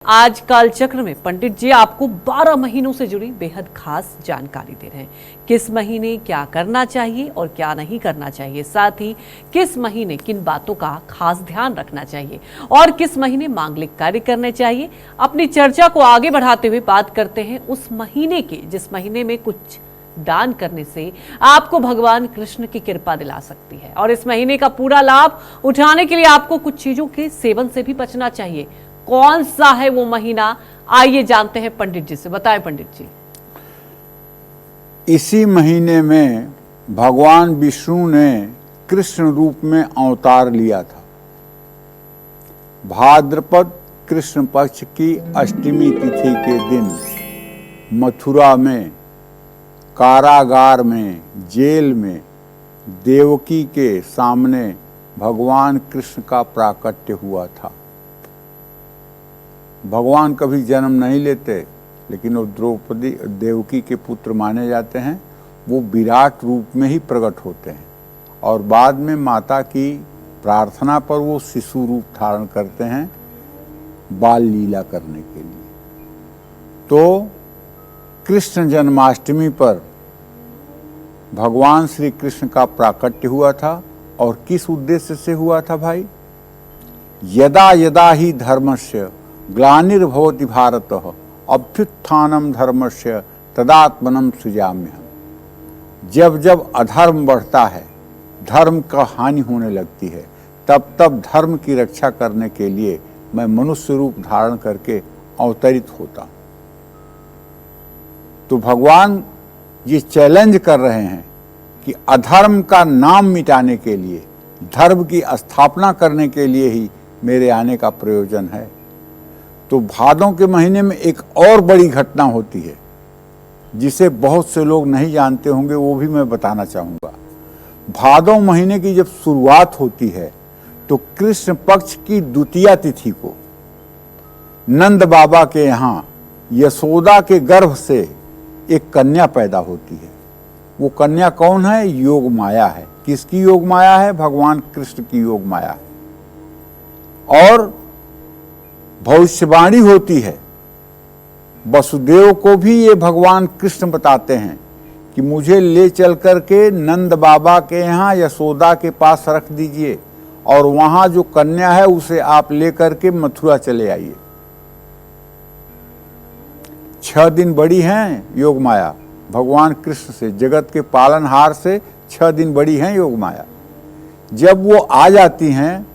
आज कालचक्र में पंडित जी आपको 12 महीनों से जुड़ी बेहद खास जानकारी दे रहे हैं। किस महीने क्या करना चाहिए और क्या नहीं करना चाहिए, साथ ही किस महीने किन बातों का खास ध्यान रखना चाहिए और किस महीने मांगलिक कार्य करने चाहिए। अपनी चर्चा को आगे बढ़ाते हुए बात करते हैं उस महीने की जिस महीने में कुछ दान करने से आपको भगवान कृष्ण की कृपा दिला सकती है और इस महीने का पूरा लाभ उठाने के लिए आपको कुछ चीजों के सेवन से भी बचना चाहिए। कौन सा है वो महीना, आइए जानते हैं पंडित जी से। बताएं पंडित जी। इसी महीने में भगवान विष्णु ने कृष्ण रूप में अवतार लिया था। भाद्रपद कृष्ण पक्ष की अष्टमी तिथि के दिन मथुरा में कारागार में जेल में देवकी के सामने भगवान कृष्ण का प्राकट्य हुआ था। भगवान कभी जन्म नहीं लेते, लेकिन वो द्रौपदी देवकी के पुत्र माने जाते हैं। वो विराट रूप में ही प्रकट होते हैं और बाद में माता की प्रार्थना पर वो शिशु रूप धारण करते हैं बाल लीला करने के लिए। तो कृष्ण जन्माष्टमी पर भगवान श्री कृष्ण का प्राकट्य हुआ था। और किस उद्देश्य से हुआ था भाई? यदा यदा ही धर्मस्य ग्लानिर्भवति भारत अभ्युत्थानम धर्मस्य तदात्मनम सृजाम्यहम्। जब जब अधर्म बढ़ता है, धर्म का हानि होने लगती है, तब तब धर्म की रक्षा करने के लिए मैं मनुष्य रूप धारण करके अवतरित होता हूं। तो भगवान ये चैलेंज कर रहे हैं कि अधर्म का नाम मिटाने के लिए, धर्म की स्थापना करने के लिए ही मेरे आने का प्रयोजन है। तो भादों के महीने में एक और बड़ी घटना होती है जिसे बहुत से लोग नहीं जानते होंगे, वो भी मैं बताना चाहूँगा। भादों महीने की जब शुरुआत होती है तो कृष्ण पक्ष की द्वितीया तिथि को नंद बाबा के यहाँ यशोदा के गर्भ से एक कन्या पैदा होती है। वो कन्या कौन है? योग माया है। किसकी योग माया है? भगवान कृष्ण की योग माया है। और भविष्यवाणी होती है। वसुदेव को भी ये भगवान कृष्ण बताते हैं कि मुझे ले चल करके नंद बाबा के यहाँ यशोदा के पास रख दीजिए और वहां जो कन्या है उसे आप ले करके मथुरा चले आइए। 6 दिन बड़ी हैं योग माया भगवान कृष्ण से, जगत के पालनहार से 6 दिन बड़ी हैं योग माया। जब वो आ जाती हैं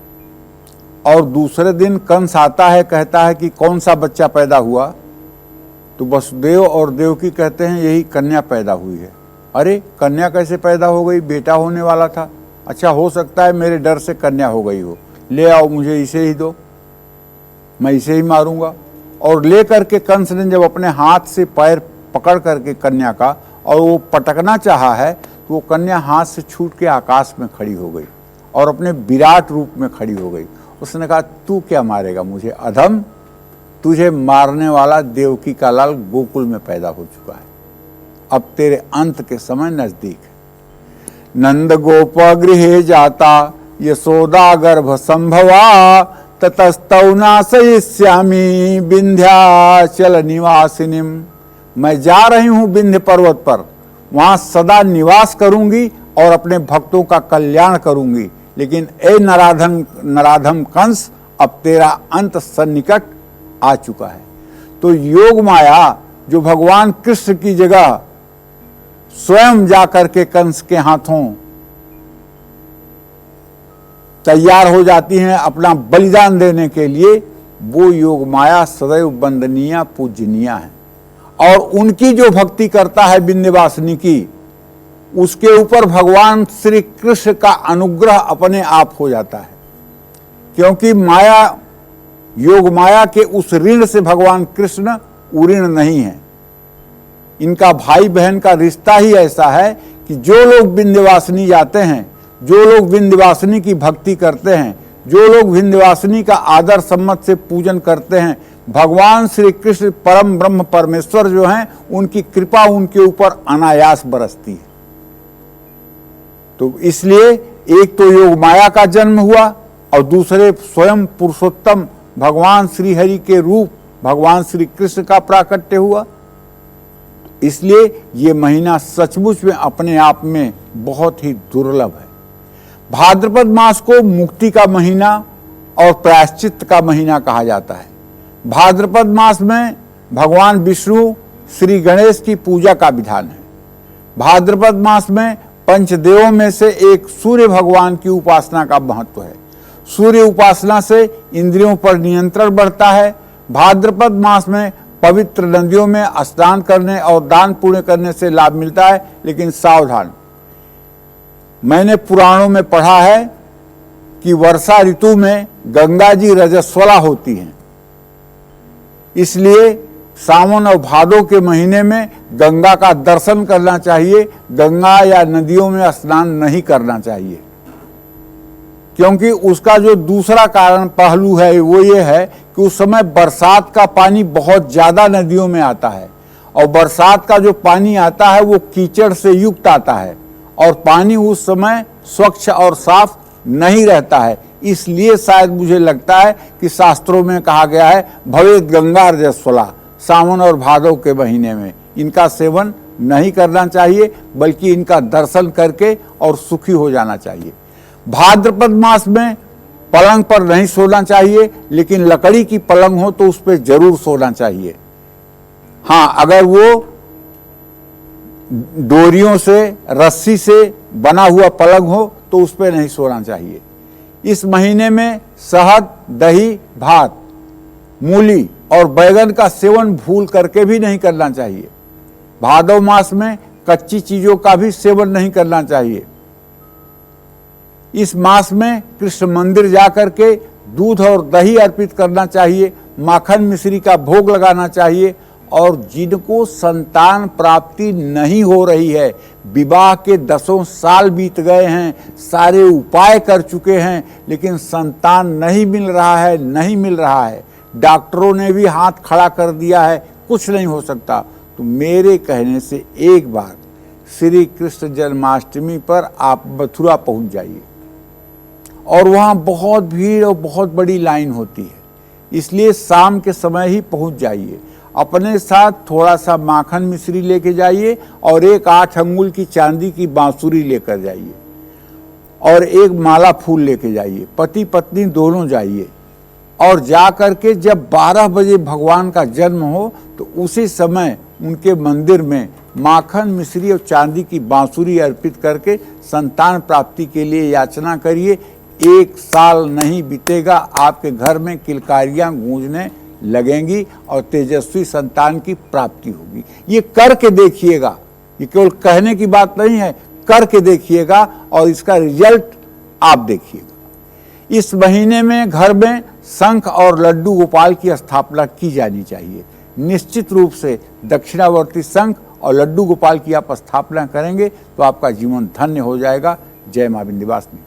और दूसरे दिन कंस आता है, कहता है कि कौन सा बच्चा पैदा हुआ, तो वसुदेव और देवकी कहते हैं यही कन्या पैदा हुई है। अरे कन्या कैसे पैदा हो गई? बेटा होने वाला था। अच्छा, हो सकता है मेरे डर से कन्या हो गई हो, ले आओ मुझे इसे ही दो, मैं इसे ही मारूंगा। और ले करके कंस ने जब अपने हाथ से पैर पकड़ करके कन्या का और वो पटकना चाहा है, तो वो कन्या हाथ से छूट के आकाश में खड़ी हो गई और अपने विराट रूप में खड़ी हो गई। उसने कहा तू क्या मारेगा मुझे अधम, तुझे मारने वाला देवकी का लाल गोकुल में पैदा हो चुका है, अब तेरे अंत के समय नजदीक है। नंद गोप गृहे जाता यशोदा गर्भ संभवा ततस्तौ नाशयिष्यामि विंध्याचल निवासिनीम। मैं जा रही हूं विंध्य पर्वत पर, वहां सदा निवास करूंगी और अपने भक्तों का कल्याण करूंगी। लेकिन ए नराधम कंस, अब तेरा अंत सन्निकट आ चुका है। तो योग माया जो भगवान कृष्ण की जगह स्वयं जाकर के कंस के हाथों तैयार हो जाती हैं अपना बलिदान देने के लिए, वो योग माया सदैव वंदनीय पूजनीय है। और उनकी जो भक्ति करता है विंध्यवासिनी की, उसके ऊपर भगवान श्री कृष्ण का अनुग्रह अपने आप हो जाता है। क्योंकि माया, योग माया के उस ऋण से भगवान कृष्ण उऋण नहीं है। इनका भाई बहन का रिश्ता ही ऐसा है कि जो लोग विंध्यवासिनी जाते हैं, जो लोग विंध्यवासिनी की भक्ति करते हैं, जो लोग विंध्यवासिनी का आदर सम्मत से पूजन करते हैं, भगवान श्री कृष्ण परम ब्रह्म परमेश्वर जो हैं, उनकी कृपा उनके ऊपर अनायास बरसती है। तो इसलिए एक तो योग माया का जन्म हुआ और दूसरे स्वयं पुरुषोत्तम भगवान श्री हरि के रूप भगवान श्री कृष्ण का प्राकट्य हुआ। इसलिए ये महीना सचमुच में अपने आप में बहुत ही दुर्लभ है। भाद्रपद मास को मुक्ति का महीना और प्रायश्चित का महीना कहा जाता है। भाद्रपद मास में भगवान विष्णु श्री गणेश की पूजा का विधान है। भाद्रपद मास में पंचदेवों में से एक सूर्य भगवान की उपासना का महत्व है। सूर्य उपासना से इंद्रियों पर नियंत्रण बढ़ता है। भाद्रपद मास में पवित्र नदियों में स्नान करने और दान पुण्य करने से लाभ मिलता है, लेकिन सावधान, मैंने पुराणों में पढ़ा है कि वर्षा ऋतु में गंगा जी रजस्वला होती हैं, इसलिए सावन और भादो के महीने में गंगा का दर्शन करना चाहिए। गंगा या नदियों में स्नान नहीं करना चाहिए, क्योंकि उसका जो दूसरा कारण पहलू है वो ये है कि उस समय बरसात का पानी बहुत ज्यादा नदियों में आता है, और बरसात का जो पानी आता है वो कीचड़ से युक्त आता है, और पानी उस समय स्वच्छ और साफ नहीं रहता है। इसलिए शायद मुझे लगता है कि शास्त्रों में कहा गया है भवेत गंगा रजस्वला, सावन और भादव के महीने में इनका सेवन नहीं करना चाहिए, बल्कि इनका दर्शन करके और सुखी हो जाना चाहिए। भाद्रपद मास में पलंग पर नहीं सोना चाहिए, लेकिन लकड़ी की पलंग हो तो उस पर जरूर सोना चाहिए। हाँ, अगर वो डोरियों से, रस्सी से बना हुआ पलंग हो तो उस पर नहीं सोना चाहिए। इस महीने में शहद, दही, भात, मूली और बैगन का सेवन भूल करके भी नहीं करना चाहिए। भादव मास में कच्ची चीजों का भी सेवन नहीं करना चाहिए। इस मास में कृष्ण मंदिर जाकर के दूध और दही अर्पित करना चाहिए, माखन मिश्री का भोग लगाना चाहिए। और जिनको संतान प्राप्ति नहीं हो रही है, विवाह के 10 साल बीत गए हैं, सारे उपाय कर चुके हैं, लेकिन संतान नहीं मिल रहा है, डॉक्टरों ने भी हाथ खड़ा कर दिया है, कुछ नहीं हो सकता, तो मेरे कहने से एक बार श्री कृष्ण जन्माष्टमी पर आप मथुरा पहुंच जाइए। और वहाँ बहुत भीड़ और बहुत बड़ी लाइन होती है, इसलिए शाम के समय ही पहुंच जाइए। अपने साथ थोड़ा सा माखन मिश्री लेके जाइए और एक 8 अंगुल की चांदी की बांसुरी लेकर जाइए, और एक माला फूल लेके जाइए। पति पत्नी दोनों जाइए, और जा करके जब 12 बजे भगवान का जन्म हो तो उसी समय उनके मंदिर में माखन मिश्री और चांदी की बांसुरी अर्पित करके संतान प्राप्ति के लिए याचना करिए। 1 साल नहीं बीतेगा, आपके घर में किलकारियां गूंजने लगेंगी और तेजस्वी संतान की प्राप्ति होगी। ये करके देखिएगा, ये केवल कहने की बात नहीं है, करके देखिएगा और इसका रिजल्ट आप देखिएगा। इस महीने में घर में शंख और लड्डू गोपाल की स्थापना की जानी चाहिए। निश्चित रूप से दक्षिणावर्ती शंख और लड्डू गोपाल की आप स्थापना करेंगे तो आपका जीवन धन्य हो जाएगा। जय मां विंध्यवासिनी।